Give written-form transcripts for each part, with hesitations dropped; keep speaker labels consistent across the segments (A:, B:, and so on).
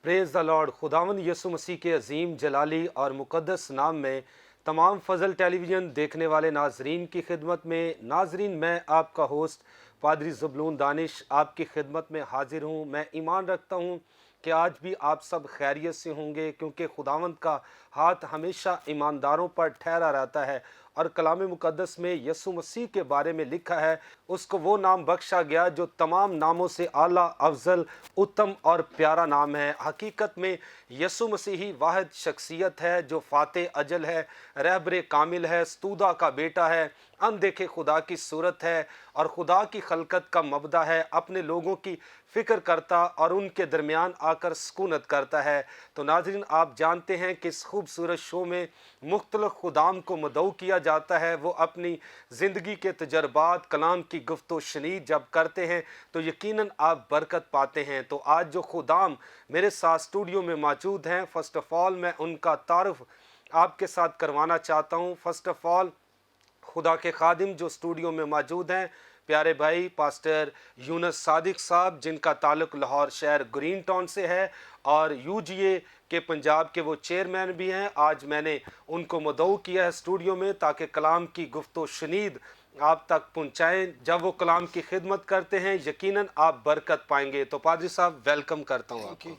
A: Praise the Lord. खुदावंद यीशु मसीह के अजीम जलाली और मुक़द्दस नाम में तमाम फ़ज़ल टेलीविज़न देखने वाले नाजरीन की खिदमत में नाजरीन, मैं आपका होस्ट पादरी ज़बलून दानिश आपकी खिदमत में हाजिर हूँ। मैं ईमान रखता हूँ कि आज भी आप सब खैरियत से होंगे, क्योंकि खुदावंद का हाथ हमेशा ईमानदारों पर ठहरा रहता है। और कलाम मुक़द्दस में यीशु मसीह के बारे में लिखा है, उसको वो नाम बख्शा गया जो तमाम नामों से आला, अफजल, उत्तम और प्यारा नाम है। हकीकत में यीशु मसीह ही वाहिद शख्सियत है जो फ़ाते अजल है, रहबर कामिल है, स्तूदा का बेटा है, अनदेखे खुदा की सूरत है और खुदा की खलकत का मबदा है। अपने लोगों की फ़िक्र करता और उनके दरमियान आकर सुकूनत करता है। तो नाज़रीन, आप जानते हैं कि इस खूबसूरत शो में मुख्तलिफ खुदाम को मदऊ किया जाता है। वो अपनी ज़िंदगी के तजर्बात कलाम की गुफ्तो शनीद जब करते हैं तो यकीनन आप बरकत पाते हैं। तो आज जो खुदाम मेरे साथ स्टूडियो में मौजूद हैं, फ़र्स्ट ऑफ़ ऑल मैं उनका तारुफ आपके साथ करवाना चाहता हूँ। फ़र्स्ट ऑफ़ ऑल खुदा के खादिम जो स्टूडियो में मौजूद हैं, प्यारे भाई पास्टर यूनुस सादिक साहब, जिनका ताल्लुक़ लाहौर शहर ग्रीन टाउन से है और यूजीए के पंजाब के वो चेयरमैन भी हैं। आज मैंने उनको मदऊ किया है स्टूडियो में ताकि कलाम की गुफ्तो शनीद आप तक पहुँचाएँ। जब वो कलाम की खिदमत करते हैं यकीनन आप बरकत पाएंगे। तो पादरी साहब, वेलकम करता हूँ आपको।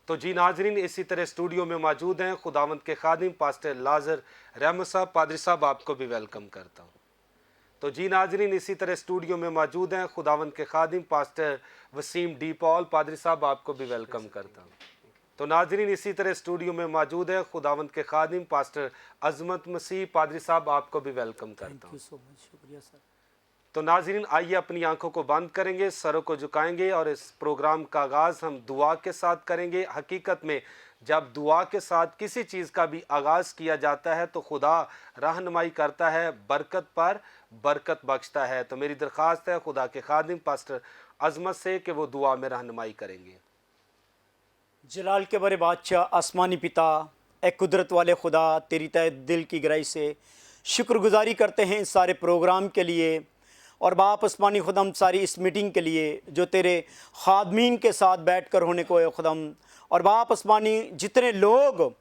A: तो जी नाजरीन, इसी तरह स्टूडियो में मौजूद हैं खुदावंद के खादिम पास्टर लाजर रहमत साहब। पादरी साहब, आपको भी वेलकम करता हूँ। तो जी नाजरीन, इसी तरह स्टूडियो में मौजूद हैं खुदावंद के खादिम पास्टर वसीम डी पॉल। पादरी साहब, आपको भी वेलकम करता हूँ। तो नाजरीन, इसी तरह स्टूडियो में मौजूद है खुदावंद के खादिम पास्टर अजमत मसीह। पादरी साहब, आपको भी वेलकम करता हूँ।
B: थैंक यू सो मच, शुक्रिया सर।
A: तो नाजरीन, आइए अपनी आंखों को बंद करेंगे, सरों को झुकाएंगे और इस प्रोग्राम का आगाज़ हम दुआ के साथ करेंगे। हकीकत में जब दुआ के साथ किसी चीज़ का भी आगाज़ किया जाता है तो खुदा रहनुमाई करता है, बरकत पर बरकत बख्शता है। तो मेरी दरख्वास्त है खुदा के खादिम पास्टर अजमत से कि वो दुआ में रहनुमाई करेंगे।
B: जलाल के बड़े बादशाह, आसमानी पिता, ए कुदरत वाले खुदा, तेरी तहे दिल की गहराई से शुक्रगुजारी करते हैं इस सारे प्रोग्राम के लिए। और बाप आसमानी खुदम, सारी इस मीटिंग के लिए जो तेरे खादमीन के साथ बैठ कर होने को है खुदम। और बाप आसमानी, जितने लोग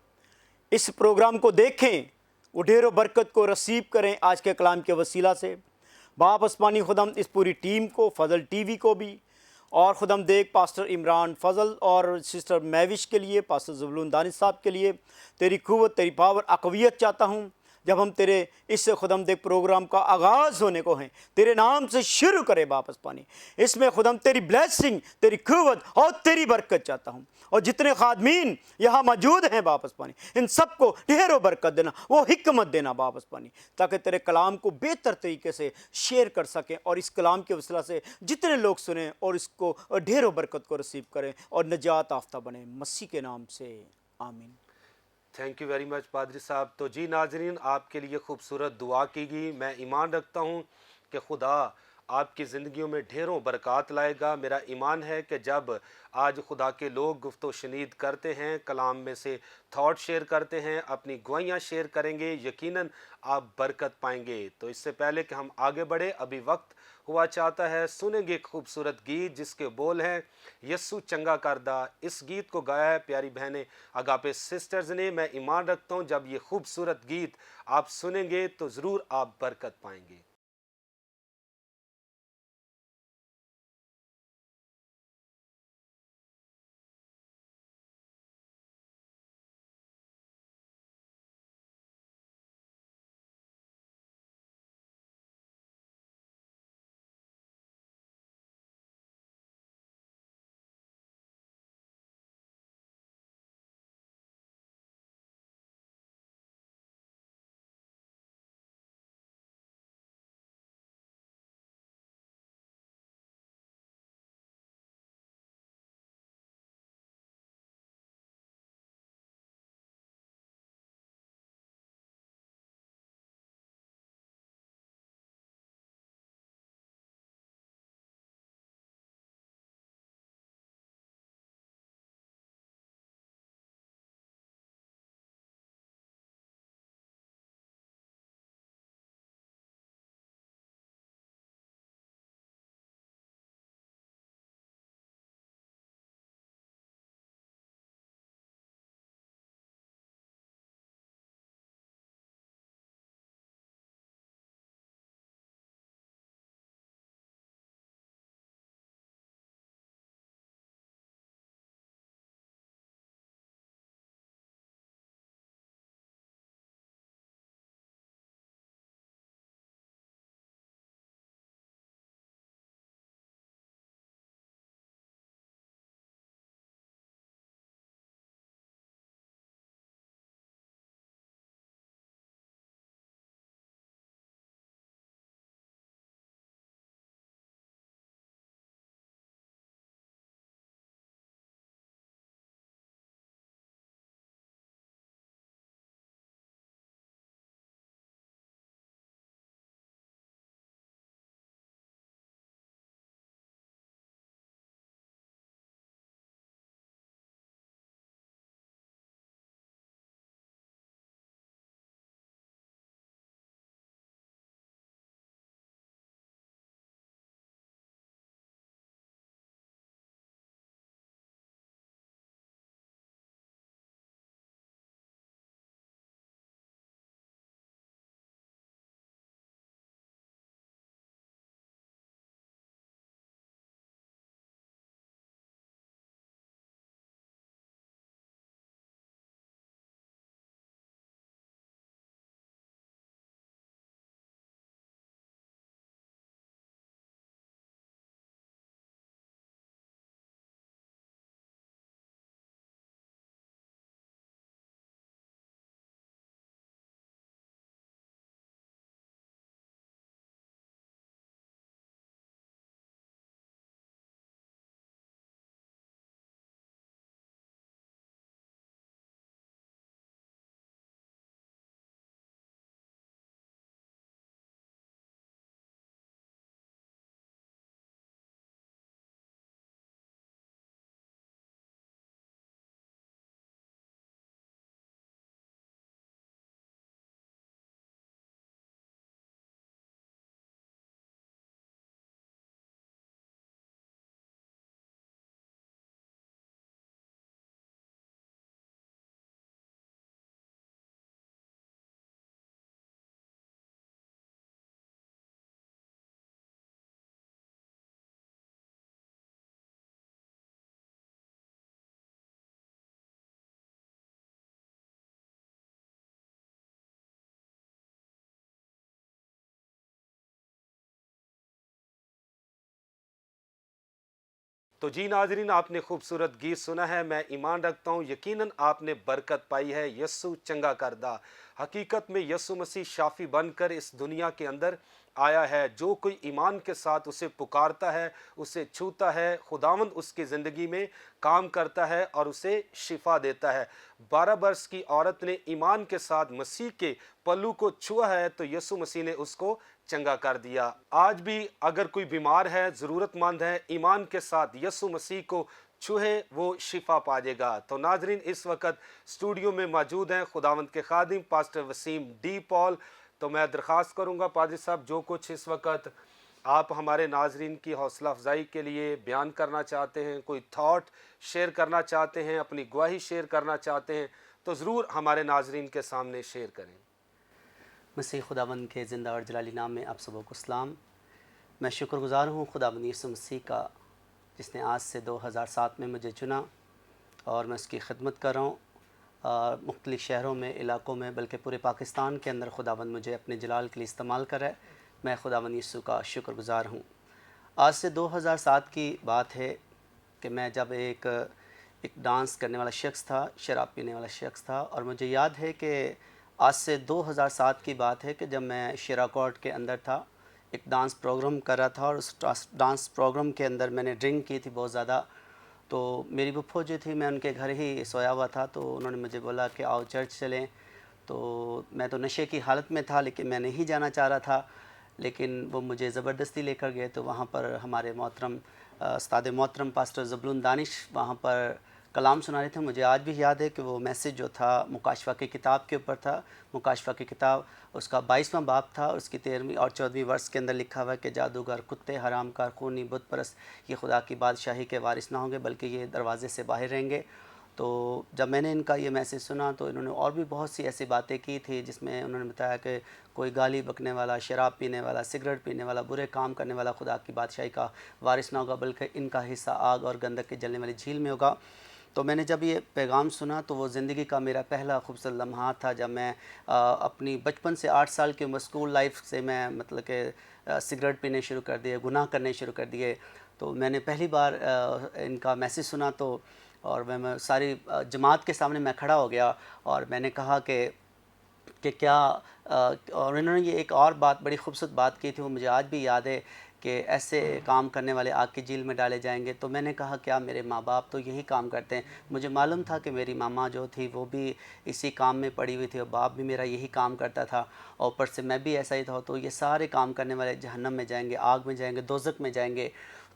B: इस प्रोग्राम को देखें वो ढेरों बरकत को रसीब करें आज के कलाम के वसीला से। बाप आसमानी खुदम, इस पूरी टीम को, फजल टीवी को भी, और खुदम देख पास्टर इमरान फजल और सिस्टर महविश के लिए, पास्टर ज़बलून दानिश साहब के लिए तेरी क़ुव्वत, तेरी पावर, अक़वियत चाहता हूँ। जब हम तेरे इससे खुदम देख प्रोग्राम का आगाज़ होने को हैं, तेरे नाम से शुरू करे वापस पानी, इसमें खुदम तेरी ब्लेसिंग, तेरी क़ुव्वत और तेरी बरकत चाहता हूँ। और जितने खादमीन यहाँ मौजूद हैं वापस पानी, इन सबको ढेरों बरकत देना, वो हिकमत देना वापस पानी, ताकि तेरे कलाम को बेहतर तरीके से शेयर कर सकें और इस कलाम के वसीला से जितने लोग सुने और इसको ढेरों बरकत को रिसीव करें और निजात याफ्ता बने, मसीह के नाम से आमीन।
A: थैंक यू वेरी मच पादरी साहब। तो जी नाजरीन, आपके लिए खूबसूरत दुआ की गई। मैं ईमान रखता हूँ कि खुदा आपकी ज़िंदगियों में ढेरों बरक़ात लाएगा। मेरा ईमान है कि जब आज खुदा के लोग गुफ्तो शनीद करते हैं, कलाम में से थॉट शेयर करते हैं, अपनी गवाहियाँ शेयर करेंगे, यकीनन आप बरकत पाएंगे। तो इससे पहले कि हम आगे बढ़े, अभी वक्त हुआ चाहता है सुनेंगे एक खूबसूरत गीत जिसके बोल हैं यस्सु चंगा करदा। इस गीत को गाया है प्यारी बहनें अगापे सिस्टर्स ने। मैं ईमान रखता हूँ जब ये खूबसूरत गीत आप सुनेंगे तो ज़रूर आप बरकत पाएंगे। تو جی ناظرین، آپ نے خوبصورت گیت سنا ہے. میں ایمان رکھتا ہوں یقیناً آپ نے برکت پائی ہے. یسوع چنگا کردہ. حقیقت میں یسوع مسیح شافی بن کر اس دنیا کے اندر آیا ہے. جو کوئی ایمان کے ساتھ اسے پکارتا ہے، اسے چھوتا ہے، خداوند اس کی زندگی میں کام کرتا ہے اور اسے شفا دیتا ہے. 12 برس کی عورت نے ایمان کے ساتھ مسیح کے پلو کو چھوا ہے تو یسوع مسیح نے اس کو چنگا کر دیا. آج بھی اگر کوئی بیمار ہے، ضرورت مند ہے، ایمان کے ساتھ یسوع مسیح کو چھوئے، وہ شفا پائے گا. تو ناظرین، اس وقت اسٹوڈیو میں موجود ہیں خداوند کے خادم پاسٹر وسیم ڈی پال. تو میں درخواست کروں گا پادری صاحب، جو کچھ اس وقت آپ ہمارے ناظرین کی حوصلہ افزائی کے لیے بیان کرنا چاہتے ہیں، کوئی تھاٹ شیئر کرنا چاہتے ہیں، اپنی گواہی شیئر کرنا چاہتے ہیں، تو ضرور ہمارے ناظرین کے سامنے شیئر کریں.
C: مسیح خداوند کے زندہ اور جلالی نام میں آپ سبوں کو سلام. میں شکر گزار ہوں خداوند یسوع مسیح کا، جس نے آج سے 2007 میں مجھے چنا اور میں اس کی خدمت کر رہا ہوں. مختلف شہروں میں، علاقوں میں، بلکہ پورے پاکستان کے اندر خداوند مجھے اپنے جلال کے لیے استعمال کر رہا ہے. میں خداوند یسوع کا شکر گزار ہوں. آج سے 2007 کی بات ہے کہ میں جب ایک ڈانس کرنے والا شخص تھا، شراب پینے والا شخص تھا، اور مجھے یاد ہے کہ آج سے 2007 کی بات ہے کہ جب میں شیرا کوٹ کے اندر تھا، ایک ڈانس پروگرام کر رہا تھا، اور اس ڈانس پروگرام کے اندر میں نے ڈرنک کی تھی بہت زیادہ. تو میری پھپھو جو تھی، میں ان کے گھر ہی سویا ہوا تھا، تو انہوں نے مجھے بولا کہ آؤ چرچ چلیں. تو میں تو نشے کی حالت میں تھا، لیکن میں نہیں جانا چاہ رہا تھا، لیکن وہ مجھے زبردستی لے کر گئے. تو وہاں پر ہمارے محترم استاد محترم پاسٹر زبلون دانش وہاں پر کلام سنا رہے تھے. مجھے آج بھی یاد ہے کہ وہ میسیج جو تھا مکاشفہ کی کتاب کے اوپر تھا. مکاشفہ کی کتاب اس کا 22واں باب تھا، اس کی 13ویں اور 14ویں ورس کے اندر لکھا ہوا ہے کہ جادوگر، کتے، حرام کار، خونی، بت پرست یہ خدا کی بادشاہی کے وارث نہ ہوں گے، بلکہ یہ دروازے سے باہر رہیں گے. تو جب میں نے ان کا یہ میسیج سنا تو انہوں نے اور بھی بہت سی ایسی باتیں کی تھی، جس میں انہوں نے بتایا کہ کوئی گالی بکنے والا، شراب پینے والا، سگریٹ پینے والا، برے کام کرنے والا خدا کی بادشاہی کا وارث نہ ہوگا، بلکہ ان کا حصہ آگ اور گندک کے جلنے والی جھیل میں ہوگا. تو میں نے جب یہ پیغام سنا تو وہ زندگی کا میرا پہلا خوبصورت لمحات تھا، جب میں اپنی بچپن سے 8 سال کی عمر، اسکول لائف سے میں مطلب کہ سگریٹ پینے شروع کر دیے، گناہ کرنے شروع کر دیے. تو میں نے پہلی بار ان کا میسیج سنا تو، اور میں ساری جماعت کے سامنے میں کھڑا ہو گیا اور میں نے کہا کہ کیا اور انہوں نے یہ ایک اور بات، بڑی خوبصورت بات کی تھی، وہ مجھے آج بھی یاد ہے کہ ایسے کام کرنے والے آگ کی جھیل میں ڈالے جائیں گے. تو میں نے کہا کیا میرے ماں باپ تو یہی کام کرتے ہیں؟ مجھے معلوم تھا کہ میری ماما جو تھی وہ بھی اسی کام میں پڑی ہوئی تھی، اور باپ بھی میرا یہی کام کرتا تھا، اور اوپر سے میں بھی ایسا ہی تھا. تو یہ سارے کام کرنے والے جہنم میں جائیں گے، آگ میں جائیں گے، دوزخ میں جائیں گے.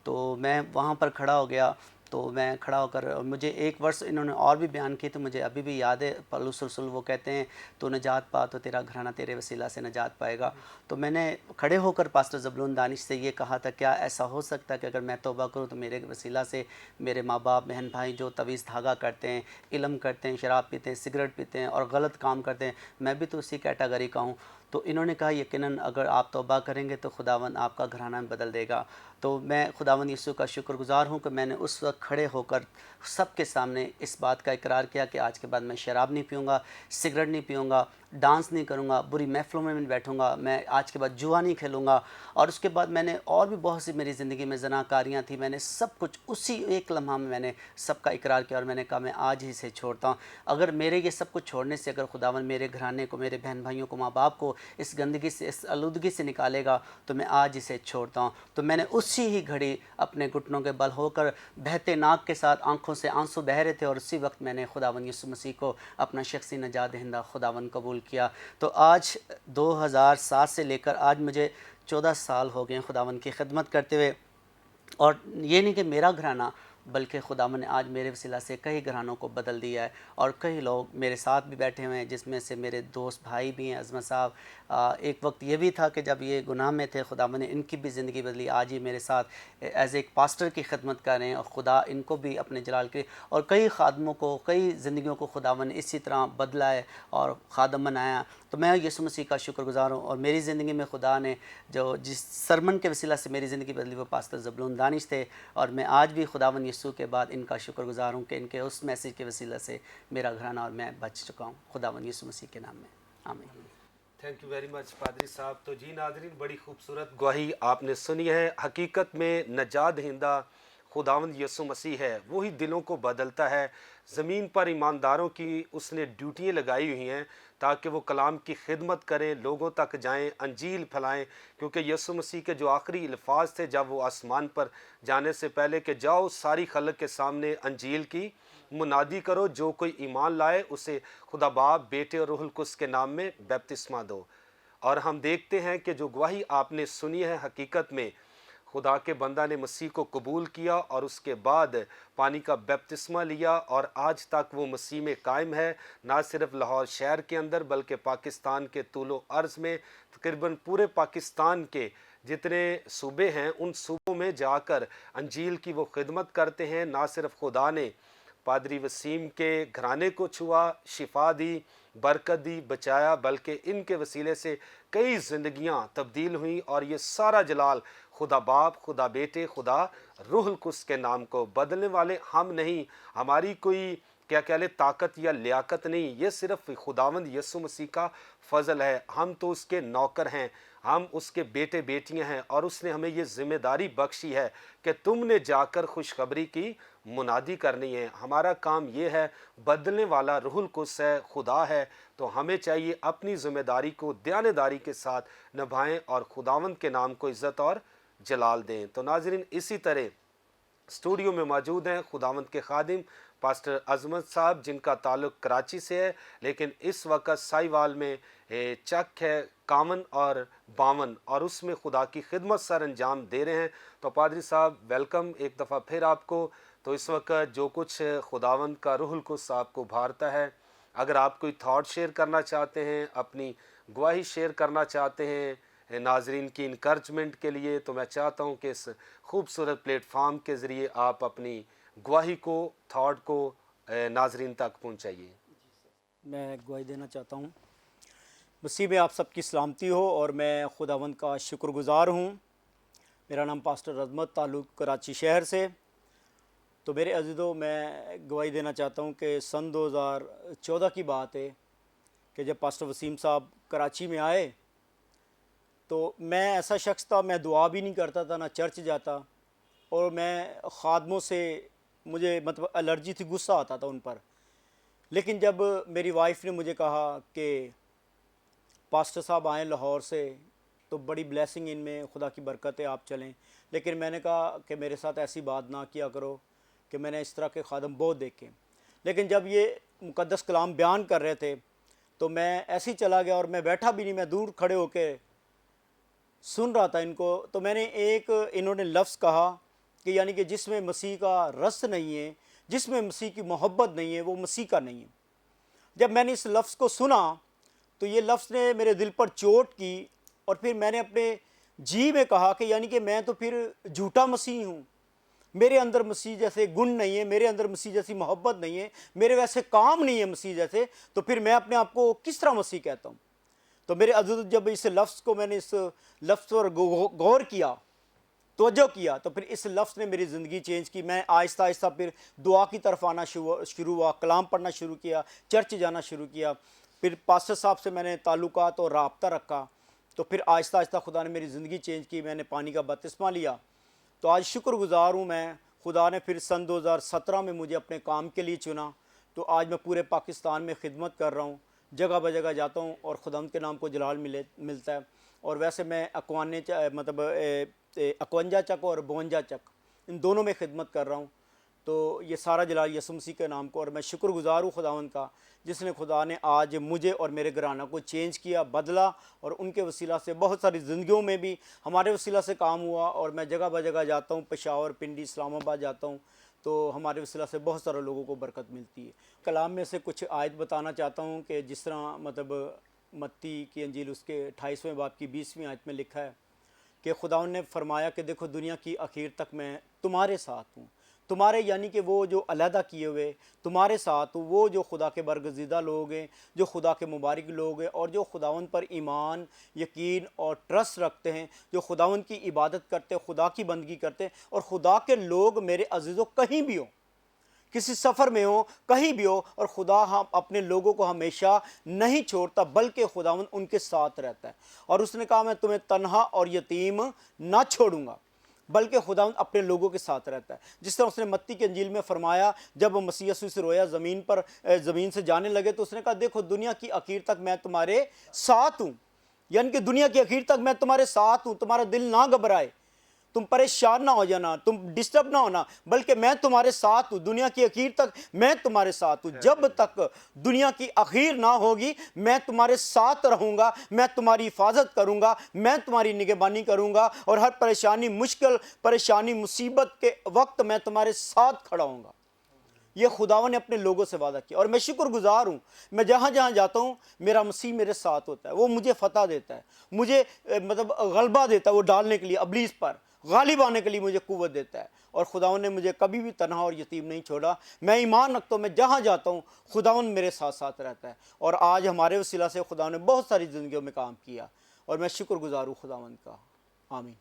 C: تو میں وہاں پر کھڑا ہو گیا. تو میں کھڑا ہو کر مجھے ایک ورس انہوں نے اور بھی بیان کی، تو مجھے ابھی بھی یاد ہے. پولس رسول وہ کہتے ہیں تو نجات پا تو تیرا گھرانہ تیرے وسیلہ سے نجات پائے گا. تو میں نے کھڑے ہو کر پاسٹر زبلون دانش سے یہ کہا تھا، کیا ایسا ہو سکتا ہے کہ اگر میں توبہ کروں تو میرے وسیلہ سے میرے ماں باپ، بہن بھائی جو تویز دھاگا کرتے ہیں، علم کرتے ہیں، شراب پیتے ہیں، سگریٹ پیتے ہیں اور غلط کام کرتے ہیں، میں بھی تو اسی کیٹاگری کا ہوں. تو انہوں نے کہا یقیناً اگر آپ توبہ کریں گے تو خداوند آپ کا گھرانہ بدل دے گا. تو میں خداوند یسوع کا شکر گزار ہوں کہ میں نے اس وقت کھڑے ہو کر سب کے سامنے اس بات کا اقرار کیا کہ آج کے بعد میں شراب نہیں پیوں گا، سگریٹ نہیں پیوں گا، ڈانس نہیں کروں گا، بری محفلوں میں نہیں بیٹھوں گا، میں آج کے بعد جوا نہیں کھیلوں گا. اور اس کے بعد میں نے اور بھی بہت سی میری زندگی میں زناکاریاں تھیں، میں نے سب کچھ اسی ایک لمحہ میں نے سب کا اقرار کیا، اور میں نے کہا میں آج ہی سے چھوڑتا ہوں. اگر میرے یہ سب کچھ چھوڑنے سے اگر خداوند میرے گھرانے کو، میرے بہن بھائیوں کو، ماں باپ کو اس گندگی سے، اس آلودگی سے نکالے گا تو میں آج اسے چھوڑتا ہوں. تو میں نے اسی ہی گھڑی اپنے گھٹنوں کے بل ہو کر بہتے ناک کے ساتھ آنکھوں سے آنسو بہہ رہے تھے، اور اسی وقت میں نے خداوند یسوع مسیح کو اپنا شخصی نجات دہندہ خداوند قبول کیا. تو آج 2007 سے لے کر آج مجھے 14 سال ہو گئے ہیں خداوند کی خدمت کرتے ہوئے. اور یہ نہیں کہ میرا گھرانہ، بلکہ خداوند نے آج میرے وسیلہ سے کئی گھرانوں کو بدل دیا ہے، اور کئی لوگ میرے ساتھ بھی بیٹھے ہوئے ہیں، جس میں سے میرے دوست بھائی بھی ہیں. عظمت صاحب، ایک وقت یہ بھی تھا کہ جب یہ گناہ میں تھے، خداوند نے ان کی بھی زندگی بدلی. آج یہ میرے ساتھ ایز ایک پاسٹر کی خدمت کر رہے ہیں، اور خدا ان کو بھی اپنے جلال کے، اور کئی خادموں کو، کئی زندگیوں کو خداوند نے اسی طرح بدلا ہے اور خادم بنایا. تو میں یسوع مسیح کا شکر گزار ہوں. اور میری زندگی میں خدا نے جو جس سرمن کے وسیلہ سے میری زندگی بدلی وہ پاسٹر زبلون دانش تھے، اور میں آج بھی خداوند یسوع کے بعد ان کا شکر گزار ہوں کہ ان کے اس میسیج کے وسیلہ سے میرا گھرانہ اور میں بچ چکا ہوں. خداوند یسوع مسیح کے نام میں آمین.
A: تھینک یو ویری مچ پادری صاحب. تو جی ناظرین، بڑی خوبصورت گواہی آپ نے سنی ہے. حقیقت میں نجات دہندہ खुदावंद यसु मसीह है, वही दिलों को बदलता है। ज़मीन पर ईमानदारों की उसने ड्यूटियाँ लगाई हुई हैं ताकि वो कलाम की खिदमत करें, लोगों तक जाएं, अंजील फैलाएं। क्योंकि यसु मसीह के जो आखिरी अल्फाज थे जब वो आसमान पर जाने से पहले कि जाओ सारी खलक के सामने अंजील की मुनादी करो, जो कोई ईमान लाए उसे खुदा बाप, बेटे और रूहुल कुद्स के नाम में बपतिस्मा दो। और हम देखते हैं कि जो गवाही आपने सुनी है, हकीकत में खुदा के बंदा ने मसीह को कबूल किया और उसके बाद पानी का बपतिस्मा लिया और आज तक वो मसीह में कायम है। ना सिर्फ लाहौर शहर के अंदर बल्कि पाकिस्तान के तूलो अर्ज़ में, तकरीबन पूरे पाकिस्तान के जितने सूबे हैं उन सूबों में जाकर अंजील की वो खिदमत करते हैं। ना सिर्फ खुदा ने पादरी वसीम के घराने को छुआ, शिफा दी, बरकत दी, बचाया, बल्कि इनके वसीले से कई ज़िंदगियां तब्दील हुई। और ये सारा जलाल खुदा बाप, खुदा बेटे, खुदा रूहुल कुद्स के नाम को बदलने वाले हम नहीं, हमारी कोई क्या कह ले ताकत या लियाकत नहीं, ये सिर्फ खुदावंद यसु मसीह का फ़ज़ल है। हम तो उसके नौकर हैं, हम उसके बेटे बेटियां हैं और उसने हमें ये ज़िम्मेदारी बख्शी है कि तुमने जाकर खुशखबरी की मुनादी करनी है। हमारा काम ये है, बदलने वाला रूहुल कुद्स है, खुदा है, तो हमें चाहिए अपनी ज़िम्मेदारी को दयानतदारी के साथ निभाएं और खुदावंद के नाम को इज़्ज़त और जलाल दें। तो नाज़रीन, इसी तरह स्टूडियो में मौजूद हैं खुदावंद के खादिम पास्टर अजमत साहब, जिनका ताल्लुक़ कराची से है, लेकिन इस वक्त साहिवाल में चक है 51 और 52 और उसमें खुदा की खिदमत सर अंजाम दे रहे हैं। तो पादरी साहब, वेलकम एक दफ़ा फिर आपको। तो इस वक्त जो कुछ खुदावंद का रूहुल कुद्स आपको भारता है, अगर आप कोई थॉट शेयर करना चाहते हैं, अपनी गवाही शेयर करना चाहते हैं नाजरीन की इनकरेजमेंट के लिए, तो मैं चाहता हूं कि इस खूबसूरत प्लेटफार्म के ज़रिए आप अपनी गवाही को, थॉट को नाजरीन तक पहुंचाइए।
B: मैं गवाही देना चाहता हूँ। मसीह में आप सबकी सलामती हो और मैं खुदावंद का शुक्रगुज़ार हूँ। मेरा नाम पास्टर अजमत, ताल्लुक़ कराची शहर से। तो मेरे अज़ीज़ों, मैं गवाही देना चाहता हूँ कि सन 2014 की बात है कि जब पास्टर वसीम साहब कराची में आए तो मैं ऐसा शख्स था, मैं दुआ भी नहीं करता था, ना चर्च जाता, और मैं ख़ादमों से मुझे मतलब एलर्जी थी, गुस्सा आता था उन पर। लेकिन जब मेरी वाइफ ने मुझे कहा कि पास्टर साहब आए लाहौर से तो बड़ी ब्लेसिंग इनमें, खुदा की बरकत है, आप चलें। लेकिन मैंने कहा कि मेरे साथ ऐसी बात ना किया करो, कि मैंने इस तरह के खादम बहुत देखे। लेकिन जब ये मुक़द्दस कलाम बयान कर रहे थे तो मैं ऐसे ही चला गया और मैं बैठा भी नहीं, मैं दूर खड़े होकर सुन रहा था इनको। तो मैंने इन्होंने लफ्ज़ कहा कि यानी कि जिसमें मसीह का रस नहीं है, जिसमें मसीह की मोहब्बत नहीं है, वो मसीह का नहीं है। जब मैंने इस लफ्ज़ को सुना तो ये लफ्ज़ ने मेरे दिल पर चोट की और फिर मैंने अपने जी में कहा कि यानी कि मैं तो फिर झूठा मसीह हूँ, मेरे अंदर मसीह जैसे गुण नहीं है, मेरे अंदर मसीह जैसी मोहब्बत नहीं है, मेरे वैसे काम नहीं है मसीह जैसे, तो फिर मैं अपने आप को किस तरह मसीह कहता हूँ। तो मेरे अज़ीज़, जब इस लफ्ज़ को मैंने इस लफ्ज़ पर गौर किया, तवज्जो किया, तो फिर इस लफ्ज़ ने मेरी ज़िंदगी चेंज की। मैं आहिस्ता आहिस्ता फिर दुआ की तरफ आना शुरू हुआ, कलाम पढ़ना शुरू किया, चर्च जाना शुरू किया। फिर पास्टर साहब से मैंने ताल्लुकात और राब्ता रखा। तो फिर आहिस्ता आहिस्ता खुदा ने मेरी ज़िंदगी चेंज की, मैंने पानी का बपतिस्मा लिया। तो आज शुक्रगुज़ार हूँ मैं। खुदा ने फिर सन 2017 में मुझे अपने काम के लिए चुना। तो आज मैं पूरे पाकिस्तान में खिदमत कर रहा हूँ, जगह ब जगह जाता हूँ और खुदावंद के नाम को जलाल मिलता है। और वैसे मैं 51 चक और 52 चक, इन दोनों में खिदमत कर रहा हूँ। तो ये सारा जलाल यसु मसीह के नाम को, और मैं शुक्रगुज़ार हूँ खुदावंद का, जिसने खुदा ने आज मुझे और मेरे घराना को चेंज किया, बदला, और उनके वसीला से बहुत सारी ज़िंदगियों में भी हमारे वसीला से काम हुआ। और मैं जगह ब जगह जाता हूँ, पेशावर, पिंडी, इस्लामाबाद जाता हूँ, तो हमारे वसीला से बहुत सारे लोगों को बरकत मिलती है। कलाम में से कुछ आयत बताना चाहता हूँ कि जिस तरह मतलब मत्ती की अंजील उसके 28वें बाब की 20वीं आयत में लिखा है कि खुदा ने फरमाया कि देखो दुनिया की आखिर तक मैं तुम्हारे साथ हूँ। तुम्हारे यानी कि वो जो अलहदा किए हुए तुम्हारे साथ, वो जो खुदा के बरगज़ीदा लोग हैं, जो खुदा के मुबारक लोग हैं, और जो खुदावंद पर ईमान, यकीन और ट्रस्ट रखते हैं, जो खुदावंद की इबादत करते, खुदा की बंदगी करते। और खुदा के लोग मेरे अज़ीज़ों कहीं भी हो, किसी सफ़र में हो, कहीं भी हो, और खुदा हम अपने लोगों को हमेशा नहीं छोड़ता, बल्कि खुदावंद उनके साथ रहता है। और उसने कहा मैं तुम्हें तन्हा और यतीम ना छोड़ूंगा। بلکہ خداوند اپنے لوگوں کے ساتھ رہتا ہے. جس طرح اس نے متی کی انجیل میں فرمایا جب مسیح یسوع سے رویا زمین سے جانے لگے تو اس نے کہا دیکھو دنیا کی آخر تک میں تمہارے ساتھ ہوں. یعنی کہ دنیا کی آخر تک میں تمہارے ساتھ ہوں. تمہارا دل نہ گھبرائے, تم پریشان نہ ہو جانا, تم ڈسٹرب نہ ہونا, بلکہ میں تمہارے ساتھ ہوں. دنیا کی آخر تک میں تمہارے ساتھ ہوں. جب تک دنیا کی آخر نہ ہوگی میں تمہارے ساتھ رہوں گا, میں تمہاری حفاظت کروں گا, میں تمہاری نگہبانی کروں گا, اور ہر پریشانی, مشکل پریشانی, مصیبت کے وقت میں تمہارے ساتھ کھڑا ہوں گا. یہ خداوند نے اپنے لوگوں سے وعدہ کیا, اور میں شکر گزار ہوں. میں جہاں جہاں جاتا ہوں میرا مسیح میرے ساتھ ہوتا ہے. وہ مجھے فتح دیتا ہے, مجھے غلبہ دیتا ہے وہ ڈالنے کے لیے, ابلیس پر غالب آنے کے لیے مجھے قوت دیتا ہے. اور خداوند نے مجھے کبھی بھی تنہا اور یتیم نہیں چھوڑا. میں ایمان رکھتا ہوں میں جہاں جاتا ہوں خداوند میرے ساتھ ساتھ رہتا ہے. اور آج ہمارے وسیلہ سے خداوند نے بہت ساری زندگیوں میں کام کیا, اور میں شکر گزار ہوں خداوند کا. آمین.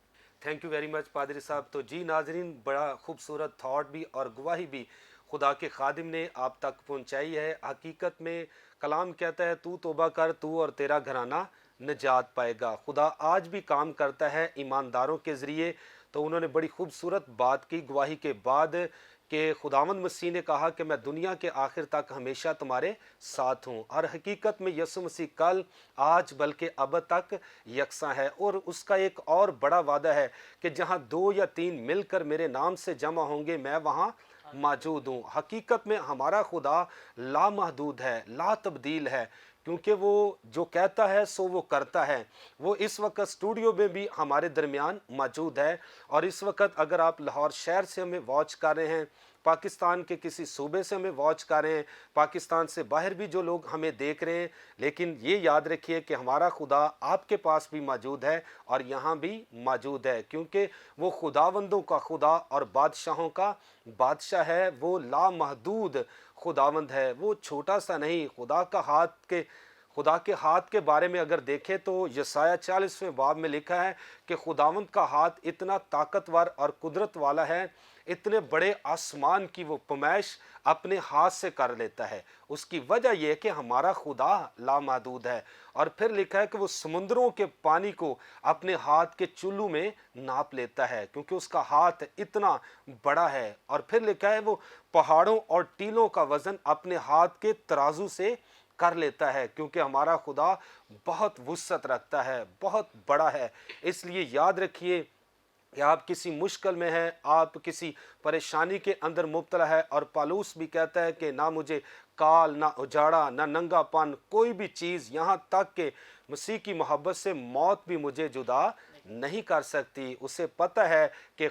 A: تھینک یو ویری مچ پادری صاحب. تو جی ناظرین, بڑا خوبصورت تھاٹ بھی اور گواہی بھی خدا کے خادم نے آپ تک پہنچائی ہے. حقیقت میں کلام کہتا ہے تو توبہ کر, تو اور تیرا گھرانہ نجات پائے گا. خدا آج بھی کام کرتا ہے ایمانداروں کے ذریعے. تو انہوں نے بڑی خوبصورت بات کی گواہی کے بعد کہ خداوند مسیح نے کہا کہ میں دنیا کے آخر تک ہمیشہ تمہارے ساتھ ہوں. اور حقیقت میں یسوع مسیح کل, آج, بلکہ اب تک یکساں ہے. اور اس کا ایک اور بڑا وعدہ ہے کہ جہاں 2 یا 3 مل کر میرے نام سے جمع ہوں گے میں وہاں موجود ہوں. حقیقت میں ہمارا خدا لامحدود ہے, لا تبدیل ہے, کیونکہ وہ جو کہتا ہے سو وہ کرتا ہے. وہ اس وقت اسٹوڈیو میں بھی ہمارے درمیان موجود ہے. اور اس وقت اگر آپ لاہور شہر سے ہمیں واچ کر رہے ہیں, پاکستان کے کسی صوبے سے ہمیں واچ کر رہے ہیں, پاکستان سے باہر بھی جو لوگ ہمیں دیکھ رہے ہیں, لیکن یہ یاد رکھیے کہ ہمارا خدا آپ کے پاس بھی موجود ہے اور یہاں بھی موجود ہے, کیونکہ وہ خداوندوں کا خدا اور بادشاہوں کا بادشاہ ہے. وہ لامحدود خداوند ہے, وہ چھوٹا سا نہیں. خدا کے ہاتھ کے بارے میں اگر دیکھیں تو یسایہ 40ویں باب میں لکھا ہے کہ خداوند کا ہاتھ اتنا طاقتور اور قدرت والا ہے, اتنے بڑے آسمان کی وہ پیمائش اپنے ہاتھ سے کر لیتا ہے. اس کی وجہ یہ ہے کہ ہمارا خدا لامحدود ہے. اور پھر لکھا ہے کہ وہ سمندروں کے پانی کو اپنے ہاتھ کے چلو میں ناپ لیتا ہے, کیونکہ اس کا ہاتھ اتنا بڑا ہے. اور پھر لکھا ہے وہ پہاڑوں اور ٹیلوں کا وزن اپنے ہاتھ کے ترازو سے کر لیتا ہے, کیونکہ ہمارا خدا بہت وسعت رکھتا ہے, بہت بڑا ہے. اس لیے یاد رکھیے کہ آپ کسی مشکل میں ہیں, آپ کسی پریشانی کے اندر مبتلا ہے, اور پالوس بھی کہتا ہے کہ نہ مجھے کال, نہ اجاڑا, نہ ننگا پن, کوئی بھی چیز, یہاں تک کہ مسیح کی محبت سے موت بھی مجھے جدا نہیں کر سکتی. اسے پتہ ہے کہ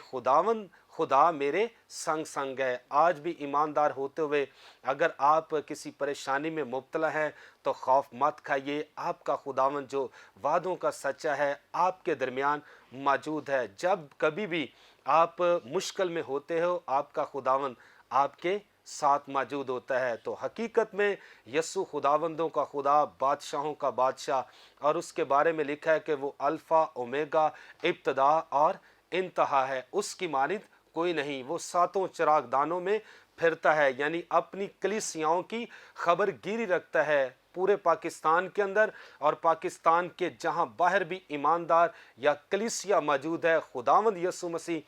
A: خدا میرے سنگ ہے. آج بھی ایماندار ہوتے ہوئے اگر آپ کسی پریشانی میں مبتلا ہیں تو خوف مت کھائیے. آپ کا خداوند جو وعدوں کا سچا ہے آپ کے درمیان موجود ہے. جب کبھی بھی آپ مشکل میں ہوتے ہو آپ کا خداوند آپ کے ساتھ موجود ہوتا ہے. تو حقیقت میں یسوع خداوندوں کا خدا, بادشاہوں کا بادشاہ, اور اس کے بارے میں لکھا ہے کہ وہ الفا اومیگا, ابتدا اور انتہا ہے. اس کی مانند کوئی نہیں. وہ 7 چراغ دانوں میں پھرتا ہے, یعنی اپنی کلیسیاؤں کی خبر گیری رکھتا ہے پورے پاکستان کے اندر, اور پاکستان کے جہاں باہر بھی ایماندار یا کلیسیا موجود ہے. خداوند یسوع مسیح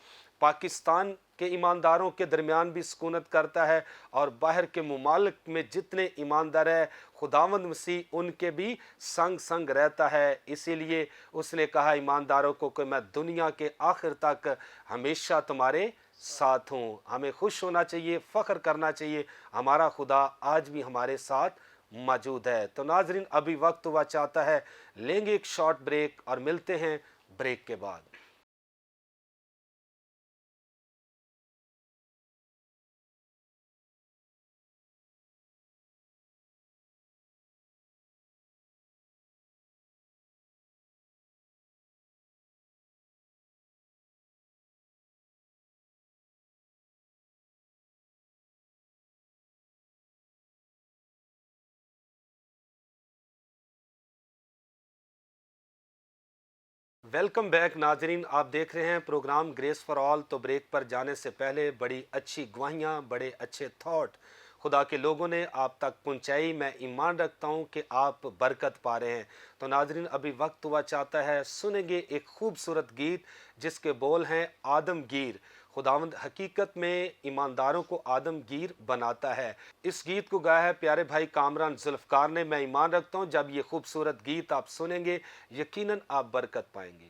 A: پاکستان کے ایمانداروں کے درمیان بھی سکونت کرتا ہے, اور باہر کے ممالک میں جتنے ایماندار ہیں خداوند مسیح ان کے بھی سنگ رہتا ہے. اسی لیے اس نے کہا ایمانداروں کو کہ میں دنیا کے آخر تک ہمیشہ تمہارے ساتھ ہوں. ہمیں خوش ہونا چاہیے, فخر کرنا چاہیے, ہمارا خدا آج بھی ہمارے ساتھ موجود ہے. تو ناظرین ابھی وقت ہوا چاہتا ہے لیں گے ایک شارٹ بریک, اور ملتے ہیں بریک کے بعد. ویلکم بیک ناظرین, آپ دیکھ رہے ہیں پروگرام گریس فار آل. تو بریک پر جانے سے پہلے بڑی اچھی گواہیاں, بڑے اچھے تھاٹ خدا کے لوگوں نے آپ تک پہنچائی، میں ایمان رکھتا ہوں کہ آپ برکت پا رہے ہیں۔ تو ناظرین، ابھی وقت ہوا چاہتا ہے سنیں گے ایک خوبصورت گیت جس کے بول ہیں آدم گیر۔ خداوند حقیقت میں ایمانداروں کو آدم گیر بناتا ہے۔ اس گیت کو گایا ہے پیارے بھائی کامران ذوالفقار نے۔ میں ایمان رکھتا ہوں جب یہ خوبصورت گیت آپ سنیں گے یقیناً آپ برکت پائیں گے۔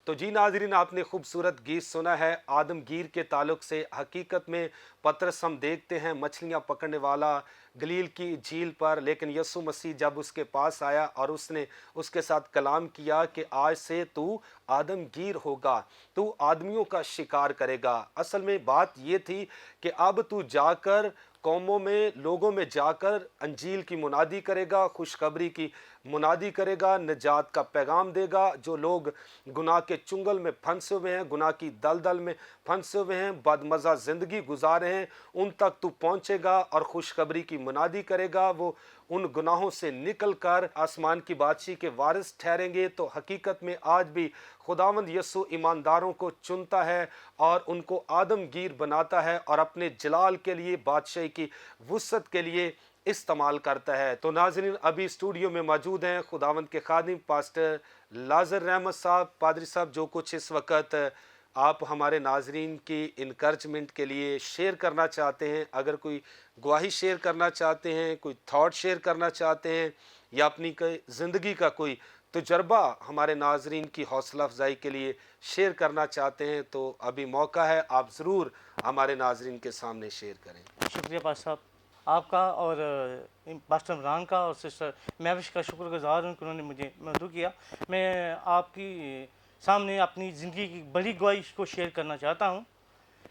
A: تو جی ناظرین، آپ نے خوبصورت گیت سنا ہے آدمگیر کے تعلق سے۔ حقیقت میں پطرس ہم دیکھتے ہیں مچھلیاں پکڑنے والا گلیل کی جھیل پر، لیکن یسوع مسیح جب اس کے پاس آیا اور اس نے اس کے ساتھ کلام کیا کہ آج سے تو آدمگیر ہوگا، تو آدمیوں کا شکار کرے گا۔ اصل میں بات یہ تھی کہ اب تو جا کر قوموں میں، لوگوں میں جا کر انجیل کی منادی کرے گا، خوشخبری کی منادی کرے گا، نجات کا پیغام دے گا۔ جو لوگ گناہ کے چنگل میں پھنسے ہوئے ہیں، گناہ کی دلدل میں پھنسے ہوئے ہیں، بدمزہ زندگی گزارے ہیں، ان تک تو پہنچے گا اور خوشخبری کی منادی کرے گا۔ وہ ان گناہوں سے نکل کر آسمان کی بادشاہی کے وارث ٹھہریں گے۔ تو حقیقت میں آج بھی خداوند یسوع ایمانداروں کو چنتا ہے اور ان کو آدمگیر بناتا ہے اور اپنے جلال کے لیے، بادشاہی کی وسعت کے لیے استعمال کرتا ہے۔ تو ناظرین، ابھی اسٹوڈیو میں موجود ہیں خداوند کے خادم پاسٹر لازر رحمت صاحب۔ پادری صاحب، جو کچھ اس وقت آپ ہمارے ناظرین کی انکرجمنٹ کے لیے شیئر کرنا چاہتے ہیں، اگر کوئی گواہی شیئر کرنا چاہتے ہیں، کوئی تھاٹ شیئر کرنا چاہتے ہیں، یا اپنی زندگی کا کوئی تجربہ ہمارے ناظرین کی حوصلہ افزائی کے لیے شیئر کرنا چاہتے ہیں، تو ابھی موقع ہے، آپ ضرور ہمارے ناظرین کے سامنے شیئر کریں۔
D: شکریہ پاسٹر صاحب آپ کا، اور پاسٹر عمران کا اور سسٹر مہوش کا شکر گزار ہوں کہ انہوں نے مجھے مدعو کیا۔ میں آپ کی سامنے اپنی زندگی کی بڑی گواہی کو شیئر کرنا چاہتا ہوں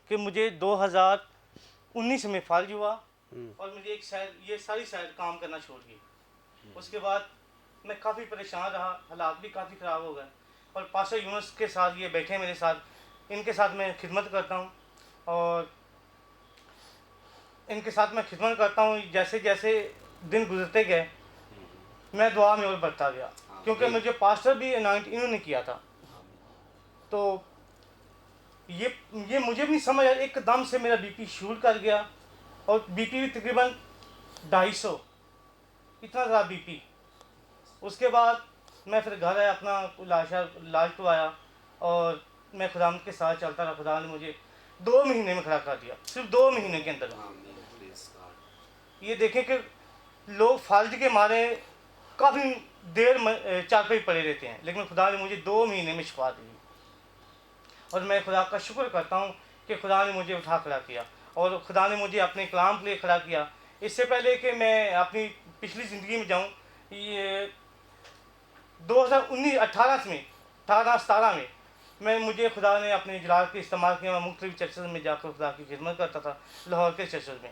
D: کہ مجھے 2019 میں فالج ہوا اور مجھے یہ ساری سائڈ کام کرنا چھوڑ گئی۔ اس کے بعد میں کافی پریشان رہا، حالات بھی کافی خراب ہو گئے، اور پاسٹر یونس کے ساتھ یہ بیٹھے میرے ساتھ، ان کے ساتھ میں خدمت کرتا ہوں، اور ان کے ساتھ میں خدمت کرتا ہوں۔ جیسے جیسے دن گزرتے گئے میں دعا میں اور بڑھتا گیا، کیونکہ مجھے پاسٹر بھی انائنٹ انہوں نے کیا تھا۔ تو یہ مجھے بھی نہیں سمجھ آیا، ایک دم سے میرا بی پی شروع کر گیا، اور بی پی بھی تقریباً 250، اتنا زیادہ بی پی۔ اس کے بعد میں پھر گھر آیا، اپنا علاج کروایا، اور میں خدا کے ساتھ چلتا رہا۔ خدا نے مجھے 2 مہینے میں کھڑا کر دیا، صرف 2 مہینے کے اندر۔ یہ دیکھیں کہ لوگ فالج کے مارے کافی دیر چارپائی پڑے رہتے ہیں، لیکن خدا نے مجھے 2 مہینے میں شفا دی، اور میں خدا کا شکر کرتا ہوں کہ خدا نے مجھے اٹھا کھڑا کیا، اور خدا نے مجھے اپنے کلام کے لیے کھڑا کیا۔ اس سے پہلے کہ میں اپنی پچھلی زندگی میں جاؤں، یہ 2018 میں 17 میں مجھے خدا نے اپنے جلال کے استعمال کیا۔ میں مختلف چرچز میں جا کر خدا کی خدمت کرتا تھا، لاہور کے چرچز میں،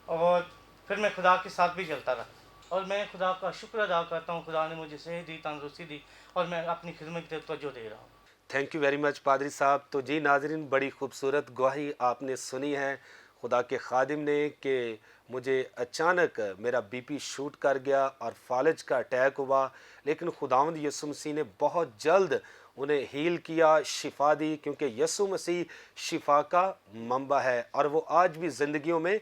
D: اور پھر میں خدا کے ساتھ بھی چلتا رہا، اور میں خدا کا شکر ادا کرتا ہوں۔ خدا نے مجھے صحت دی، تندرستی دی، اور میں اپنی خدمت کی طرف توجہ دے رہا ہوں۔
A: تھینک یو ویری مچ پادری صاحب۔ تو جی ناظرین، بڑی خوبصورت گواہی آپ نے سنی ہے خدا کے خادم نے کہ مجھے اچانک میرا بی پی شوٹ کر گیا اور فالج کا اٹیک ہوا، لیکن خداوند یسوع مسیح نے بہت جلد انہیں ہیل کیا، شفا دی، کیونکہ یسوع مسیح شفا کا منبع ہے، اور وہ آج بھی زندگیوں میں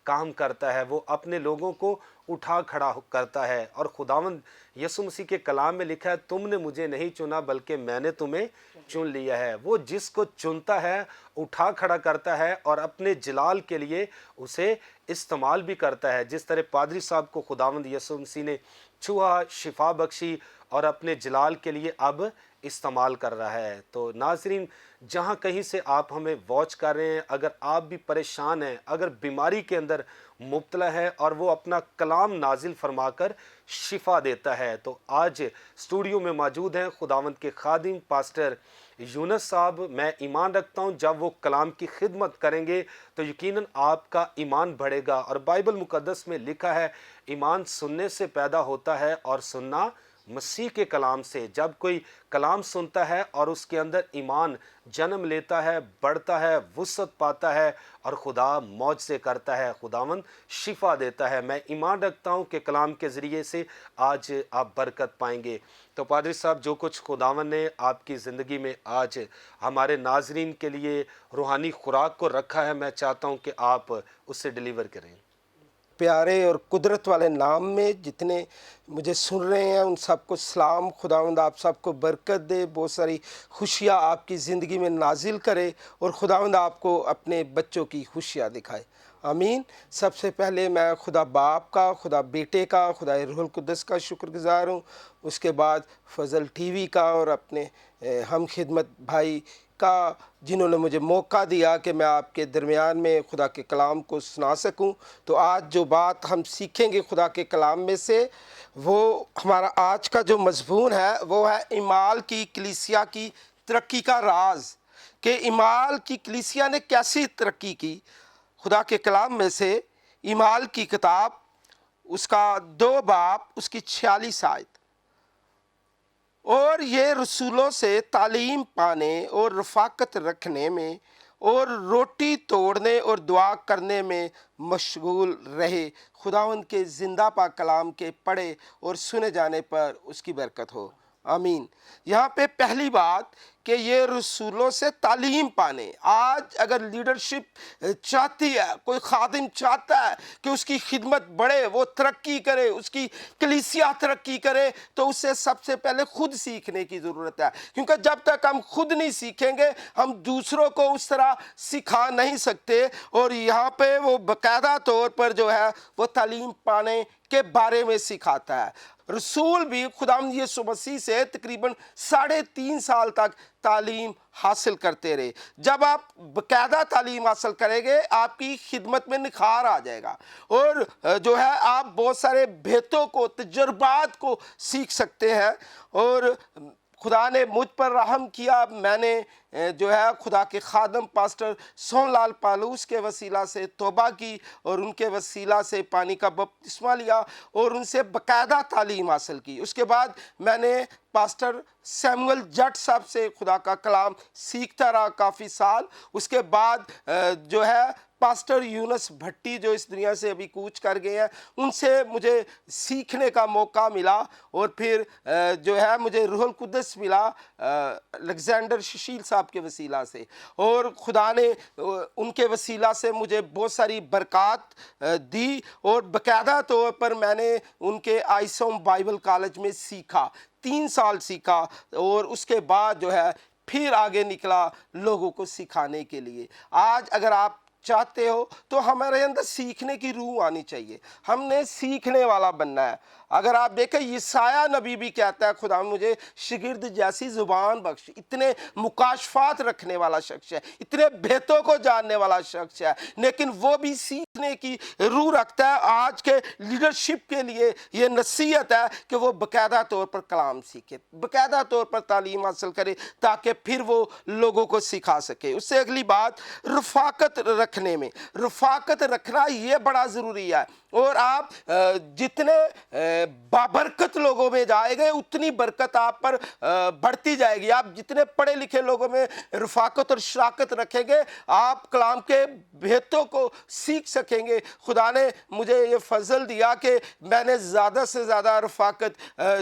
A: کام کرتا ہے۔ وہ اپنے لوگوں کو اٹھا کھڑا کرتا ہے، اور خداوند یسوع مسیح کے کلام میں لکھا ہے، تم نے مجھے نہیں چنا بلکہ میں نے تمہیں چن لیا ہے۔ وہ جس کو چنتا ہے اٹھا کھڑا کرتا ہے اور اپنے جلال کے لیے اسے استعمال بھی کرتا ہے۔ جس طرح پادری صاحب کو خداوند یسوع مسیح نے چھوا، شفا بخشی، اور اپنے جلال کے لیے اب استعمال کر رہا ہے۔ تو ناظرین، جہاں کہیں سے آپ ہمیں واچ کر رہے ہیں، اگر آپ بھی پریشان ہیں، اگر بیماری کے اندر مبتلا ہے، اور وہ اپنا کلام نازل فرما کر شفا دیتا ہے، تو آج اسٹوڈیو میں موجود ہیں خداوند کے خادم پاسٹر یونس صاحب۔ میں ایمان رکھتا ہوں جب وہ کلام کی خدمت کریں گے تو یقیناً آپ کا ایمان بڑھے گا، اور بائبل مقدس میں لکھا ہے ایمان سننے سے پیدا ہوتا ہے، اور سننا مسیح کے کلام سے۔ جب کوئی کلام سنتا ہے اور اس کے اندر ایمان جنم لیتا ہے، بڑھتا ہے، وسعت پاتا ہے، اور خدا معجزے کرتا ہے، خداوند شفا دیتا ہے۔ میں ایمان رکھتا ہوں کہ کلام کے ذریعے سے آج آپ برکت پائیں گے۔ تو پادری صاحب، جو کچھ خداوند نے آپ کی زندگی میں آج ہمارے ناظرین کے لیے روحانی خوراک کو رکھا ہے، میں چاہتا ہوں کہ آپ اسے ڈیلیور کریں۔
E: پیارے اور قدرت والے نام میں جتنے مجھے سن رہے ہیں ان سب کو سلام۔ خداوند آپ سب کو برکت دے، بہت ساری خوشیاں آپ کی زندگی میں نازل کرے، اور خداوند آپ کو اپنے بچوں کی خوشیاں دکھائے، آمین۔ سب سے پہلے میں خدا باپ کا، خدا بیٹے کا، خدا روح القدس کا شکر گزار ہوں، اس کے بعد فضل ٹی وی کا اور اپنے हम खिदमत भाई का, जिन्होंने मुझे मौका दिया कि मैं आपके दरमियान में खुदा के कलाम को सुना सकूं। तो आज जो बात हम सीखेंगे खुदा के कलाम में से, वो हमारा आज का जो मज़मून है वो है इमाल की कलीसिया की तरक्की का राज, कि इमाल की कलीसिया ने कैसी तरक्की की। खुदा के कलाम में से इमाल की किताब, उसका 2 बाब, उसकी 46 आयत। और ये रसूलों से तालीम पाने और रफ़ाकत रखने में और रोटी तोड़ने और दुआ करने में मशगूल रहे। खुदावंद के ज़िंदा पाक कलाम के पढ़े और सुने जाने पर उसकी बरकत हो, आमीन। यहाँ पे पहली बात कि ये रसूलों से तालीम पाने। आज अगर लीडरशिप चाहती है, कोई खादिम चाहता है कि उसकी खिदमत बढ़े, वो तरक्की करे, उसकी कलीसिया तरक्की करे, तो उससे सबसे पहले खुद सीखने की ज़रूरत है। क्योंकि जब तक हम खुद नहीं सीखेंगे, हम दूसरों को उस तरह सिखा नहीं सकते। और यहाँ पे वो बाकायदा तौर पर जो है वो तालीम पाने के बारे में सिखाता है। रसूल भी खुदावंद यीशु मसीह से तकरीबन 3.5 साल तक तालीम हासिल करते रहे। जब आप बाकायदा तालीम हासिल करेंगे, आपकी खिदमत में निखार आ जाएगा और जो है आप बहुत सारे भेतों को, तजुर्बात को सीख सकते हैं। और खुदा ने मुझ पर रहम किया। मैंने जो है खुदा के खादम पास्टर सोहनलाल पालूस के वसीला से तौबा की और उनके वसीला से पानी का बपतिस्मा लिया और उनसे बाकायदा तालीम हासिल की। उसके बाद मैंने पास्टर सैमुअल जट साहब से खुदा का कलाम सीखता रहा काफ़ी साल। उसके बाद जो है पास्टर यूनुस भट्टी, जो इस दुनिया से अभी कूच कर गए हैं, उनसे मुझे सीखने का मौका मिला। और फिर जो है मुझे रूहुल कुद्दस मिला अलेक्जेंडर शशील साहब के वसीला से। और खुदा ने उनके वसीला से मुझे बहुत सारी बरक़ात दी और बाकायदा तौर पर मैंने उनके आइसोम बाइबल कॉलेज में सीखा, 3 साल सीखा। और उसके बाद जो है फिर आगे निकला लोगों को सिखाने के लिए। आज अगर आप चाहते हो तो हमारे अंदर सीखने की रूह आनी चाहिए। हमने सीखने वाला बनना है। अगर आप देखें, यसाया नबी भी कहता है, खुदा मुझे शागिर्द जैसी ज़ुबान बख्श। इतने मुकाशफात रखने वाला शख्स है, इतने भेतों को जानने वाला शख्स है, लेकिन वो भी सीखने की रूह रखता है। आज के लीडरशिप के लिए ये नसीहत है कि वो बाकायदा तौर पर कलाम सीखे, बाकायदा तौर पर तालीम हासिल करे, ताकि फिर वो लोगों को सिखा सके। उससे अगली बात, रफ़ाकत रखने में, रफ़ाकत रखना ये बड़ा ज़रूरी है। और आप जितने बाबरकत लोगों में जाएंगे, उतनी बरकत आप पर बढ़ती जाएगी। आप जितने पढ़े लिखे लोगों में रफ़ाकत और शराकत रखेंगे, आप कलाम के भेतों को सीख सकेंगे। खुदा ने मुझे ये फजल दिया कि मैंने ज़्यादा से ज़्यादा रफ़ाकत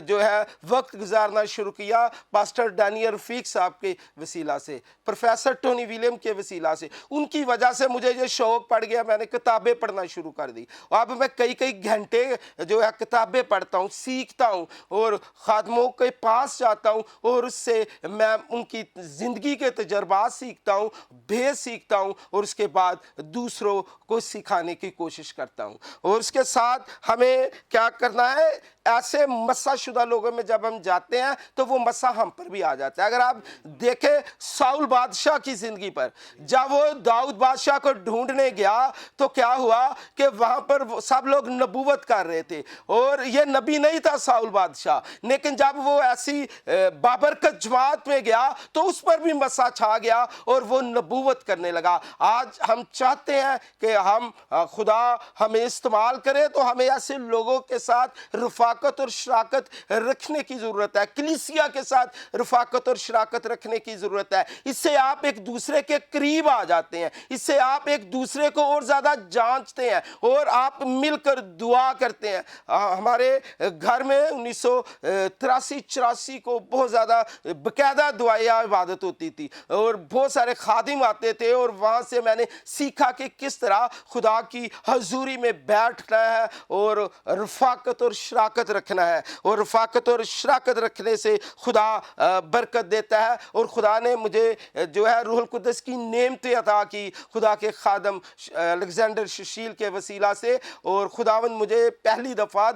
E: जो है वक्त गुजारना शुरू किया पास्टर डैनियल रफ़ीक साहब के वसीला से, प्रोफेसर टोनी विलियम के वसीला से। उनकी वजह से मुझे ये शौक़ पड़ गया, मैंने किताबें पढ़ना शुरू कर दी। अब मैं कई घंटे जो है किताबें पढ़ता हूँ, सीखता हूँ और खादमों के पास जाता हूँ और उससे मैं उनकी ज़िंदगी के तजर्बात सीखता हूँ, भेद सीखता हूँ और उसके बाद दूसरों को सिखाने की कोशिश करता हूँ। और उसके साथ हमें क्या करना है, ऐसे मस्साशुदा लोगों में जब हम जाते हैं तो वो मस्सा हम पर भी आ जाता है। अगर आप देखें साउल बादशाह की ज़िंदगी पर, जब वो दाऊद बादशाह को ढूंढने गया तो क्या हुआ कि वहाँ पर सब लोग नबूवत कर रहे थे और ये नबी नहीं था साउल बादशाह, लेकिन जब वो ऐसी बाबरकत जमात में गया तो उस पर भी मस्सा छा गया और वो नबूवत करने लगा। आज हम चाहते हैं कि हम खुदा हमें इस्तेमाल करे, तो हमें ऐसे लोगों के साथ रफ़ाकत और शराकत रखने की ज़रूरत है, कलीसिया के साथ रफ़ाकत और शराकत रखने की ज़रूरत है। इससे आप एक दूसरे के करीब आ जाते हैं, इससे आप एक दूसरे को और ज़्यादा जांचते हैं और आप मिलकर दुआ करते हैं। हमारे घर में 1983-84 को बहुत ज़्यादा बाकायदा दुआया इबादत होती थी और बहुत सारे खादिम आते थे और वहाँ से मैंने सीखा कि किस तरह खुदा की हजूरी में बैठना है और रफ़ाकत और शराकत रखना है। और रफ़ाकत और शराकत रखने से खुदा बरकत देता है। और खुदा ने मुझे जो है रूहुल कुद्दस की नेमतें अता की खुदा के खादम अलेक्जेंडर शशील के वसीला से। और खुदावंद मुझे पहली दफ़ा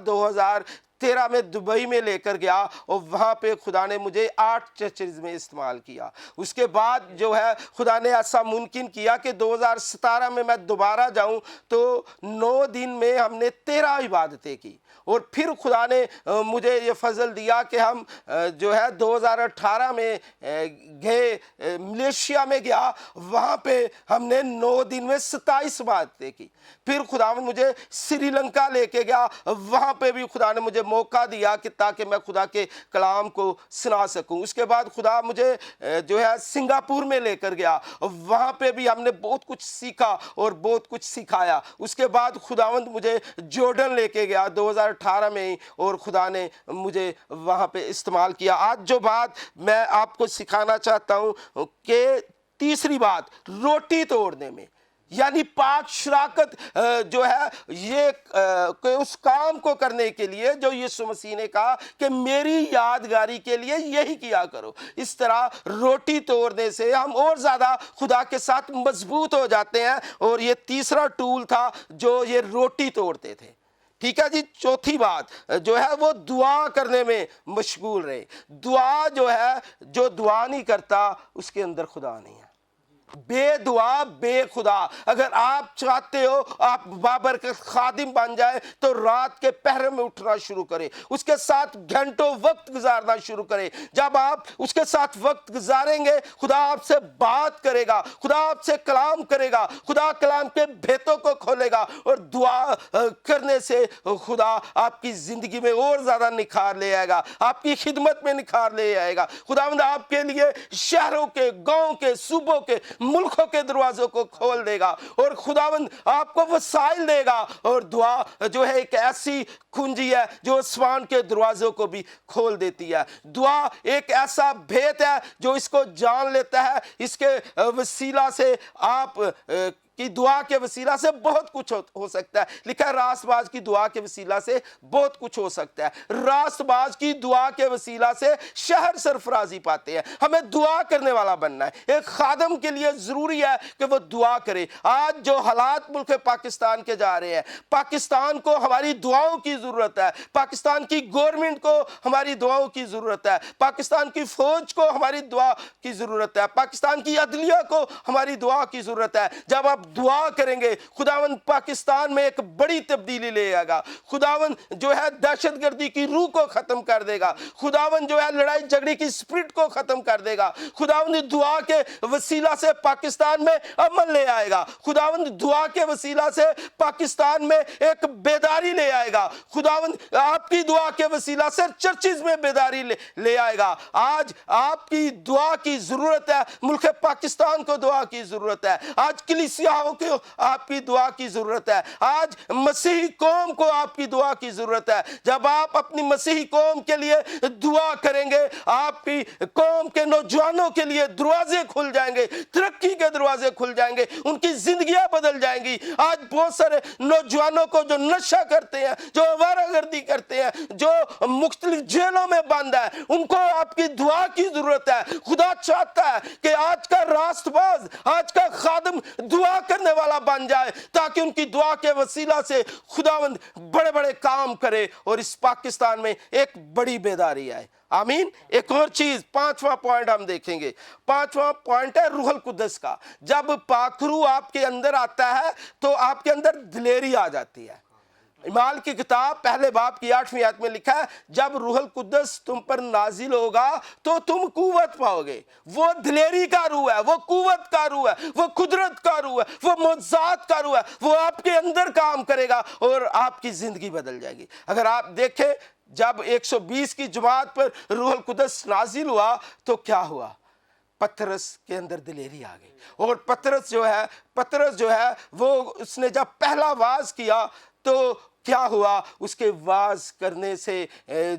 E: 2013 में दुबई में लेकर गया और वहाँ पे खुदा ने मुझे 8 चर्चेज में इस्तेमाल किया। उसके बाद जो है खुदा ने ऐसा मुमकिन किया कि 2017 में मैं दोबारा जाऊँ तो 9 दिन में हमने 13 इबादतें की। और फिर खुदा ने मुझे ये फजल दिया कि हम जो है 2018 में गए, मलेशिया में गया, वहाँ पे हमने 9 दिन में 27 इबादतें की। फिर खुदा ने मुझे श्रीलंका लेके गया, वहाँ पे भी खुदा ने मुझे मौका दिया कि ताकि मैं खुदा के कलाम को सुना सकूं। उसके बाद खुदा मुझे जो है सिंगापुर में लेकर गया, वहाँ पे भी हमने बहुत कुछ सीखा और बहुत कुछ सिखाया। उसके बाद खुदावंद मुझे जॉर्डन लेके गया 2018 में ही, और खुदा ने मुझे वहाँ पे इस्तेमाल किया। आज जो बात मैं आपको सिखाना चाहता हूँ कि तीसरी बात, रोटी तोड़ने में, यानी पाक शराकत जो है ये उस काम को करने के लिए जो यीशु मसीह ने कहा कि मेरी यादगारी के लिए यही किया करो। इस तरह रोटी तोड़ने से हम और ज़्यादा खुदा के साथ मजबूत हो जाते हैं, और ये तीसरा टूल था जो ये रोटी तोड़ते थे। ठीक है जी। चौथी बात जो है वो दुआ करने में मशगूल रहे। दुआ जो है, जो दुआ नहीं करता उसके अंदर खुदा नहीं है। बेदुआ बेखुदा। अगर आप चाहते हो आप बाबरकत खादिम बन जाए तो रात के पहरे में उठना शुरू करें, उसके साथ घंटों वक्त गुजारना शुरू करें। जब आप उसके साथ वक्त गुजारेंगे खुदा आपसे बात करेगा, खुदा आपसे कलाम करेगा, खुदा कलाम के भेतों को खोलेगा, और दुआ करने से खुदा आपकी जिंदगी में और ज्यादा निखार ले आएगा, आपकी खिदमत में निखार ले आएगा। खुदावंद आपके लिए शहरों के, गांव के, सूबों के, मुल्कों के दरवाजों को खोल देगा, और खुदावंद आपको वसाइल देगा। और दुआ जो है एक ऐसी कुंजी है जो आसमान के दरवाजों को भी खोल देती है। दुआ एक ऐसा भेद है जो इसको जान लेता है। इसके वसीला से आप कि दुआ के वसीला से बहुत कुछ हो सकता है। लिखा है रास्तबाज की दुआ के वसीला से बहुत कुछ हो सकता है। रास्तबाज की दुआ के वसीला से शहर सरफराजी पाते हैं। हमें दुआ करने वाला बनना है। एक खादम के लिए जरूरी है कि वो दुआ करे। आज जो हालात मुल्क पाकिस्तान के जा रहे हैं, पाकिस्तान को हमारी दुआओं की जरूरत है। पाकिस्तान की गवर्नमेंट को हमारी दुआओं की जरूरत है। पाकिस्तान की फौज को हमारी दुआ की जरूरत है। पाकिस्तान की अदलिया को हमारी दुआ की जरूरत है। जब आप दुआ करेंगे खुदावंद पाकिस्तान में एक बड़ी तब्दीली ले आएगा। खुदावंद जो है दहशतगर्दी की रूह को खत्म कर देगा। खुदावंद जो है लड़ाई झगड़े की स्पिरिट को खत्म कर देगा। खुदावंद दुआ के वसीला से पाकिस्तान में अमन ले आएगा। खुदावंद दुआ के वसीला से पाकिस्तान में एक बेदारी ले आएगा। खुदावंद आपकी दुआ के वसीला से चर्चिज में बेदारी ले आएगा। आज आपकी दुआ की जरूरत है। मुल्क पाकिस्तान को दुआ की जरूरत है। आज कलीसिया को आपकी दुआ की जरूरत है। आज मसीही कौम को आपकी दुआ की जरूरत है। जब आप अपनी मसीही कौम के लिए दुआ करेंगे, आपकी कौम के नौजवानों के लिए दरवाजे खुल जाएंगे, तरक्की के दरवाजे खुल जाएंगे, उनकी जिंदगियां बदल जाएंगी। आज बहुत सारे नौजवानों को जो नशा करते हैं, जो आवारागर्दी करते हैं, जो मुख्तलिफ जेलों में बंद है, उनको आपकी दुआ की जरूरत है। खुदा चाहता है कि आज का रास्तबाज, आज का खादम दुआ करने वाला बन जाए, ताकि उनकी दुआ के वसीला से खुदावंद बड़े बड़े काम करे और इस पाकिस्तान में एक बड़ी बेदारी आए। आमीन। एक और चीज, 5वां पॉइंट हम देखेंगे। 5वां पॉइंट है रूहुल कुद्दस का। जब पाखरू आपके अंदर आता है तो आपके अंदर दिलेरी आ जाती है। इमाल की किताब पहले बाब की 8वीं आयत में लिखा है, जब रूहुल कुद्दस तुम पर नाजिल होगा तो तुम कुव्वत पाओगे। वो दिलेरी का रूह है, वो कुव्वत का रूह है, वो कुदरत का रूह है, वो मोजात का रूह है। वो आपके अंदर काम करेगा और आपकी जिंदगी बदल जाएगी। अगर आप देखें जब 120 की जमात पर रूहुल कुद्दस नाजिल हुआ तो क्या हुआ? पतरस के अंदर दिलेरी आ गई। और पतरस जो है वो उसने जब पहला वाज किया तो क्या हुआ? उसके वाज करने से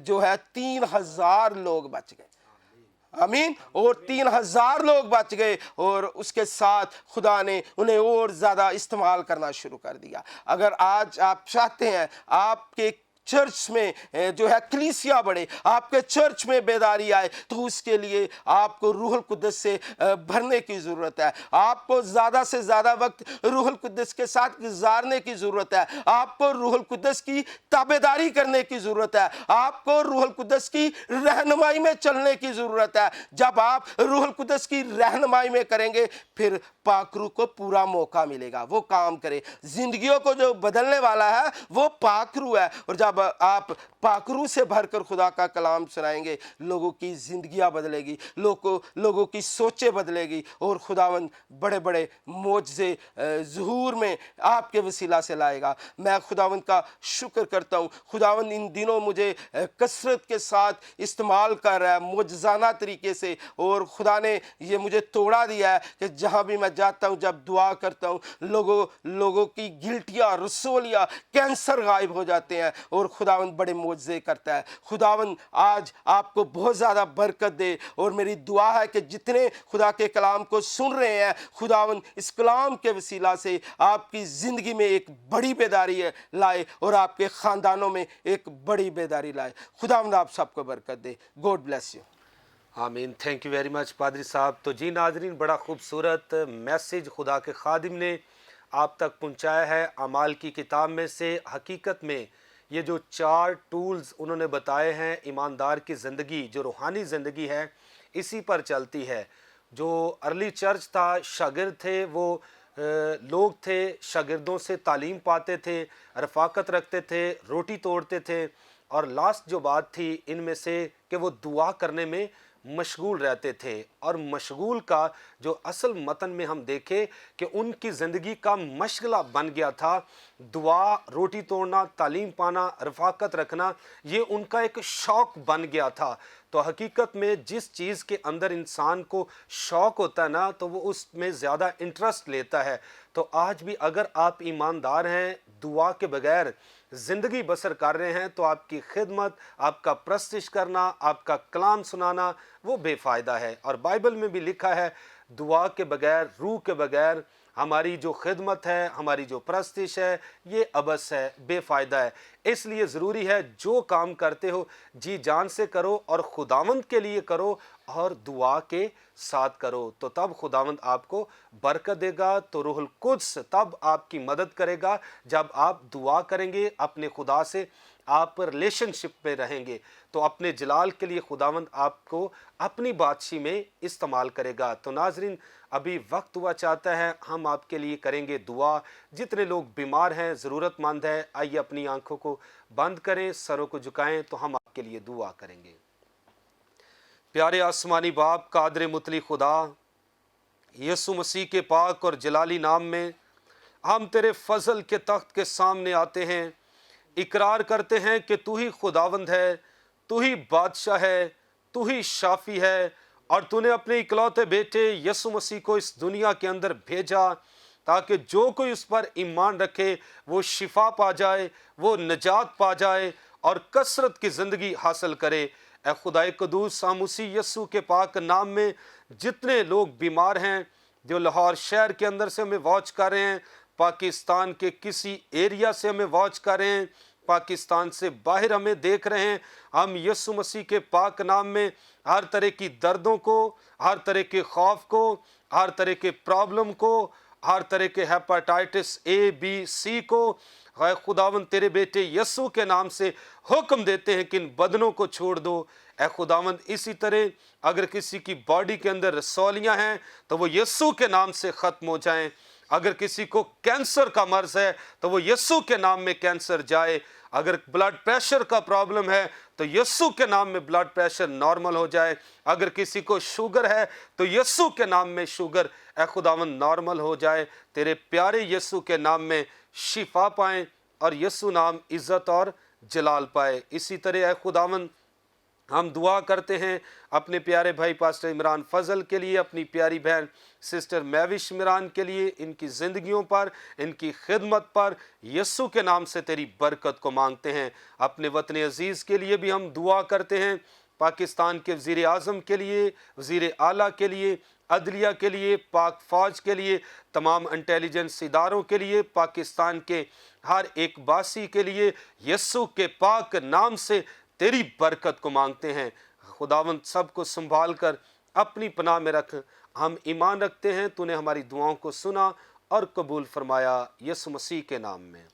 E: जो है 3000 लोग बच गए। आमीन। और 3000 लोग बच गए और उसके साथ खुदा ने उन्हें और ज़्यादा इस्तेमाल करना शुरू कर दिया। अगर आज आप चाहते हैं आपके चर्च में जो है कलीसिया बढ़े, आपके चर्च में बेदारी आए, तो उसके लिए आपको रूहुल कुद्दस से भरने की ज़रूरत है। आपको ज़्यादा से ज़्यादा वक्त रूहुल कुद्दस के साथ गुजारने की ज़रूरत है। आपको रूहुल कुद्दस की ताबेदारी करने की ज़रूरत है। आपको रूहुल कुद्दस की रहनुमाई में चलने की ज़रूरत है। जब आप रूहुल कुद्दस की रहनुमाई में करेंगे, फिर पाक रूह को पूरा मौका मिलेगा, वो काम करे। ज़िंदगियों को जो बदलने वाला है वो पाक रूह है, और जब आप पाक रूह से भरकर खुदा का कलाम सुनाएंगे, लोगों की ज़िंदगियाँ बदलेगी, लोगों की सोचें बदलेगी, और खुदावंद बड़े बड़े मोजज़े ज़हूर में आपके वसीला से लाएगा। मैं खुदावंद का शुक्र करता हूँ। खुदावंद इन दिनों मुझे कसरत के साथ इस्तेमाल कर रहा है, मुजज़ाना तरीके से, और खुदा ने ये मुझे तोड़ा दिया है कि जहाँ भी मैं जाता हूँ, जब दुआ करता हूँ, लोगों की गिल्टियाँ, रसोलियाँ, कैंसर गायब हो जाते हैं, और खुदावंद बड़े मोजज़े करता है। खुदावंद आज आपको बहुत ज़्यादा बरकत दे, और मेरी दुआ है कि जितने खुदा के कलाम को सुन रहे हैं, खुदावंद इस कलाम के वसीला से आपकी ज़िंदगी में एक बड़ी बेदारी लाए, और आपके ख़ानदानों में एक बड़ी बेदारी लाए। खुदावंद आप सबको बरकत दे। God bless you.
A: आमीन। थैंक यू वेरी मच पादरी साहब। तो जी नाजरीन, बड़ा खूबसूरत मैसेज खुदा के खादिम ने आप तक पहुंचाया है अमाल की किताब में से। हकीकत में ये जो 4 टूल्स उन्होंने बताए हैं, ईमानदार की ज़िंदगी जो रूहानी ज़िंदगी है इसी पर चलती है। जो अर्ली चर्च था, शागिर्द थे, वो लोग थे, शागिर्दों से तालीम पाते थे, रफ़ाकत रखते थे, रोटी तोड़ते थे, और लास्ट जो बात थी इनमें से कि वो दुआ करने में मशगूल रहते थे। और मशगूल का जो असल मतन में हम देखें कि उनकी ज़िंदगी का मशगला बन गया था, दुआ, रोटी तोड़ना, तालीम पाना, रफ़ाकत रखना, ये उनका एक शौक़ बन गया था। तो हकीकत में जिस चीज़ के अंदर इंसान को शौक़ होता है ना, तो वो उसमें ज़्यादा इंटरेस्ट लेता है। तो आज भी अगर आप ईमानदार हैं, दुआ के बगैर ज़िंदगी बसर कर रहे हैं, तो आपकी खिदमत, आपका प्रस्तिश करना, आपका कलाम सुनाना वो बेफ़ायदा है। और बाइबल में भी लिखा है, दुआ के बगैर, रूह के बगैर हमारी जो खिदमत है, हमारी जो प्रस्तिश है, ये अबस है, बेफ़ायदा है। इसलिए ज़रूरी है जो काम करते हो जी जान से करो, और खुदावंद के लिए करो, और दुआ के साथ करो, तो तब खुदावंद आपको बरकत देगा। तो रूहुल कुद्स तब आपकी मदद करेगा जब आप दुआ करेंगे, अपने खुदा से आप रिलेशनशिप में रहेंगे, तो अपने जलाल के लिए खुदावंद आपको अपनी बादशाही में इस्तेमाल करेगा। तो नाजरीन, अभी वक्त हुआ चाहता है, हम आपके लिए करेंगे दुआ। जितने लोग बीमार हैं, ज़रूरतमंद हैं, आइए अपनी आंखों को बंद करें, सरों को झुकाएं, तो हम आपके लिए दुआ करेंगे। प्यारे आसमानी बाप, कादर मुतली खुदा, यीशु मसीह के पाक और जलाली नाम में हम तेरे फजल के तख्त के सामने आते हैं, इकरार करते हैं कि तू ही खुदावंद है, तू ही बादशाह है, तू ही शाफी है, और तूने अपने इकलौते बेटे यीशु मसीह को इस दुनिया के अंदर भेजा ताकि जो कोई उस पर ईमान रखे वो शिफा पा जाए, वो निजात पा जाए, और कसरत की ज़िंदगी हासिल करे। ए खुदाए कदूस, हम उसी यीशु के पाक नाम में जितने लोग बीमार हैं, जो लाहौर शहर के अंदर से हमें वॉच कर रहे हैं, पाकिस्तान के किसी एरिया से हमें वॉच कर रहे हैं, पाकिस्तान से बाहर हमें देख रहे हैं, हम यीशु मसीह के पाक नाम में हर तरह की दर्दों को, हर तरह के खौफ को, हर तरह के प्रॉब्लम को, हर तरह के हेपेटाइटिस ए बी सी को, है खुदावन तेरे बेटे यीशु के नाम से हुक्म देते हैं कि इन बदनों को छोड़ दो। ए खुदावंद, इसी तरह अगर किसी की बॉडी के अंदर रसौलियाँ हैं तो वो यीशु के नाम से ख़त्म हो जाएं। अगर किसी को कैंसर का मर्ज है तो वो यीशु के नाम में कैंसर जाए। अगर ब्लड प्रेशर का प्रॉब्लम है तो यीशु के नाम में ब्लड प्रेशर नॉर्मल हो जाए। अगर किसी को शुगर है तो यीशु के नाम में शुगर ए खुदावंद नॉर्मल हो जाए। तेरे प्यारे यीशु के नाम में शिफा पाएं और यीशु नाम इज़्ज़त और जलाल पाए। इसी तरह ए खुदावंद हम दुआ करते हैं अपने प्यारे भाई पास्टर इमरान फजल के लिए, अपनी प्यारी बहन सिस्टर मैविश इमरान के लिए, इनकी ज़िंदगियों पर, इनकी खिदमत पर यीशु के नाम से तेरी बरकत को मांगते हैं। अपने वतन अजीज़ के लिए भी हम दुआ करते हैं पाकिस्तान के वज़ीर आज़म के लिए, वज़ीर आला के लिए, अदलिया के लिए, पाक फ़ौज के लिए, तमाम इंटेलिजेंस इदारों के लिए, पाकिस्तान के हर एक बासी के लिए यस्सु के पाक नाम से तेरी बरकत को मांगते हैं। खुदावंद सब को संभाल कर अपनी पनाह में रख। हम ईमान रखते हैं तूने हमारी दुआओं को सुना और कबूल फरमाया, यीशु मसीह के नाम में।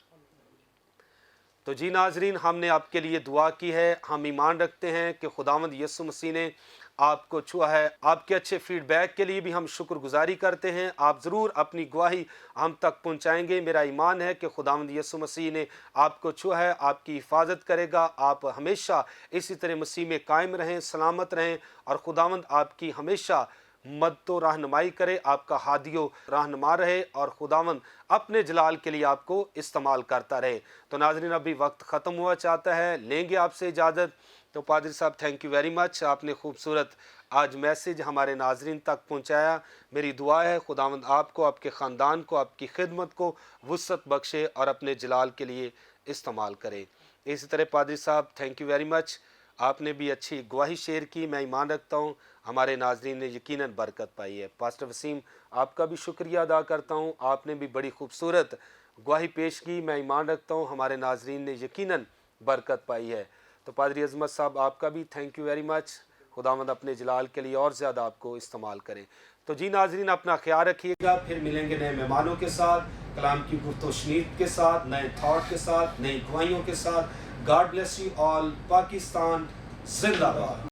A: तो जी नाजरीन, हमने आपके लिए दुआ की है। हम ईमान रखते हैं कि खुदावंद यीशु मसीह ने आपको छुआ है। आपके अच्छे फीडबैक के लिए भी हम शुक्रगुजारी करते हैं। आप ज़रूर अपनी गवाही हम तक पहुंचाएंगे। मेरा ईमान है कि खुदावंद यीशु मसीह ने आपको छुआ है, आपकी हिफाजत करेगा। आप हमेशा इसी तरह मसीह में कायम रहें, सलामत रहें, और खुदावंद आपकी हमेशा मदद व रहनुमाई करे, आपका हादियो रहनुमा रहे, और खुदावंद अपने जलाल के लिए आपको इस्तेमाल करता रहे। तो नाज़रीन, अभी वक्त ख़त्म हुआ चाहता है, लेंगे आपसे इजाज़त। तो पादरी साहब, थैंक यू वेरी मच। आपने खूबसूरत आज मैसेज हमारे नाजरीन तक पहुंचाया। मेरी दुआ है खुदावंद आपको, आपके ख़ानदान को, आपकी खिदमत को वुसअत बख्शे और अपने जलाल के लिए इस्तेमाल करे। इसी तरह पादरी साहब, थैंक यू वेरी मच। आपने भी अच्छी गवाही शेयर की। मैं ईमान रखता हूँ हमारे नाजरीन ने यकीनन बरकत पाई है। पास्टर वसीम, आपका भी शुक्रिया अदा करता हूँ। आपने भी बड़ी खूबसूरत गवाही पेश की। मैं ईमान रखता हूँ हमारे नाजरीन ने यकीनन बरकत पाई है। तो पादरी अज़मत साहब, आपका भी थैंक यू वेरी मच। खुदावंद अपने जलाल के लिए और ज़्यादा आपको इस्तेमाल करें। तो जी नाजरीन, अपना ख्याल रखिएगा। फिर मिलेंगे नए मेहमानों के साथ, कलाम की गुफ्तगू के साथ, नए थॉट के साथ, नई गवाहियों के साथ। God bless you all. Pakistan जिंदाबाद।